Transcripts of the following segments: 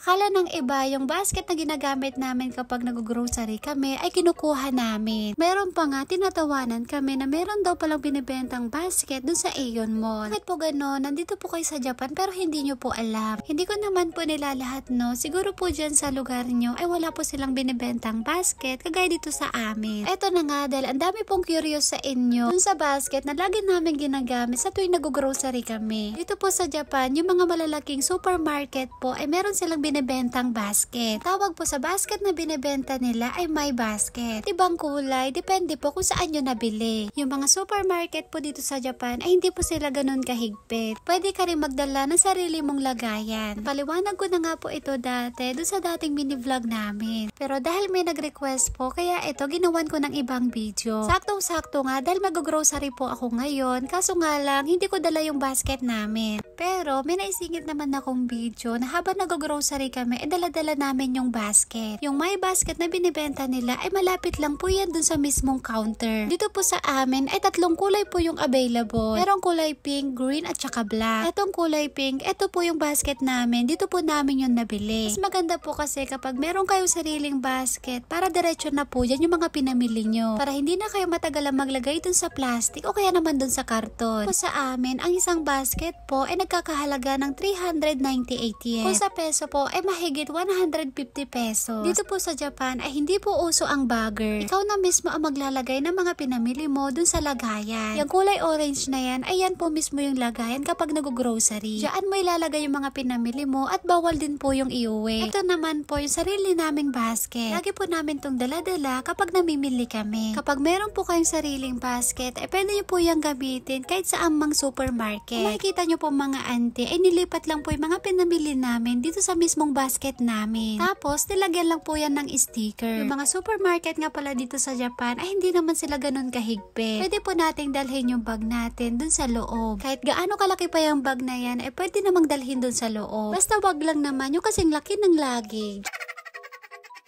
Akala ng iba, yung basket na ginagamit namin kapag nag-grocery kami ay kinukuha namin. Meron pa nga, tinatawanan kami na meron daw palang binibentang basket dun sa Aeon Mall. Bakit po gano'n? Nandito po kayo sa Japan pero hindi nyo po alam. Hindi ko naman po nila lahat, no? Siguro po dyan sa lugar nyo ay wala po silang binibentang basket kagaya dito sa amin. Eto na nga, dahil ang dami pong curious sa inyo dun sa basket na lagi namin ginagamit sa tuwing nag-grocery kami. Dito po sa Japan, yung mga malalaking supermarket po ay meron silang binibentang basket. Tawag po sa basket na binibenta nila ay my basket. Ibang kulay, depende po kung saan nyo nabili. Yung mga supermarket po dito sa Japan ay hindi po sila ganun kahigpit. Pwede ka rin magdala ng sarili mong lagayan. Paliwanag ko na nga po ito dati doon sa dating mini vlog namin. Pero dahil may nag-request po, kaya ito ginawan ko ng ibang video. Saktong-sakto nga dahil mag-grocery po ako ngayon, kaso nga lang hindi ko dala yung basket namin. Pero may naisingit naman akong video na habang nag-grocery kami, dala-dala namin yung basket. Yung my basket na binibenta nila ay malapit lang po yan dun sa mismong counter. Dito po sa amin ay 3 kulay po yung available. Merong kulay pink, green at saka black. Etong kulay pink, ito po yung basket namin. Dito po namin yung nabili. Mas maganda po kasi kapag meron kayong sariling basket, para diretso na po yan yung mga pinamili nyo. Para hindi na kayo matagalang maglagay dun sa plastic o kaya naman dun sa karton. Po sa amin, ang isang basket po ay nagkakahalaga ng 398 yen. Kung sa peso po ay mahigit 150 pesos. Dito po sa Japan ay hindi po uso ang bagger. Ikaw na mismo ang maglalagay ng mga pinamili mo dun sa lagayan. Yung kulay orange na yan, ay yan po mismo yung lagayan kapag nag-grocery. Diyan mo ilalagay yung mga pinamili mo at bawal din po yung iuwi. Ito naman po yung sarili naming basket. Lagi po namin tong dala-dala kapag namimili kami. Kapag meron po kayong sariling basket, ay pwede nyo po yung gamitin kahit sa amang supermarket. Kung makikita nyo po mga auntie, ay nilipat lang po yung mga pinamili namin dito sa mismong basket namin. Tapos, nilagyan lang po yan ng sticker. Yung mga supermarket nga pala dito sa Japan, ay hindi naman sila ganun kahigpit. Pwede po nating dalhin yung bag natin dun sa loob. Kahit gaano kalaki pa yung bag na yan, ay pwede namang dalhin dun sa loob. Basta wag lang naman yung kasing laki ng luggage.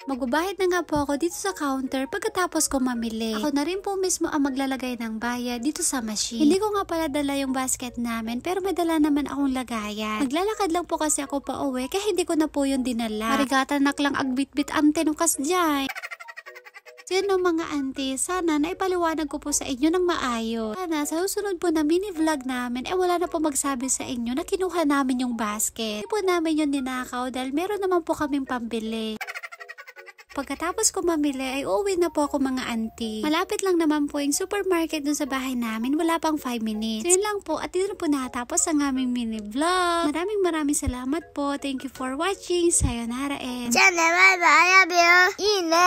Magbabayad na nga po ako dito sa counter pagkatapos ko mamili. Ako na rin po mismo ang maglalagay ng bayad dito sa machine. Hindi ko nga pala dala yung basket namin pero may dala naman akong lagayan. Maglalakad lang po kasi ako pa uwi kaya hindi ko na po yung dinala. Marigatan nak lang agbit-bit ante nukas dyan. Sino mga auntie, sana naipaliwanag ko po sa inyo ng maayos. Sana sa susunod po na mini vlog namin, wala na po magsabi sa inyo na kinuha namin yung basket. Hindi po namin yung ninakaw dahil meron naman po kaming pambili. Pagkatapos ko mamili ay uuwi na po ako mga auntie. Malapit lang naman po yung supermarket dun sa bahay namin. Wala pang 5 minutes. So yun lang po at dito na po natapos ang aming mini vlog. Maraming salamat po. Thank you for watching. Sayonara and... じゃあね、バイバイ、I love you. いいね。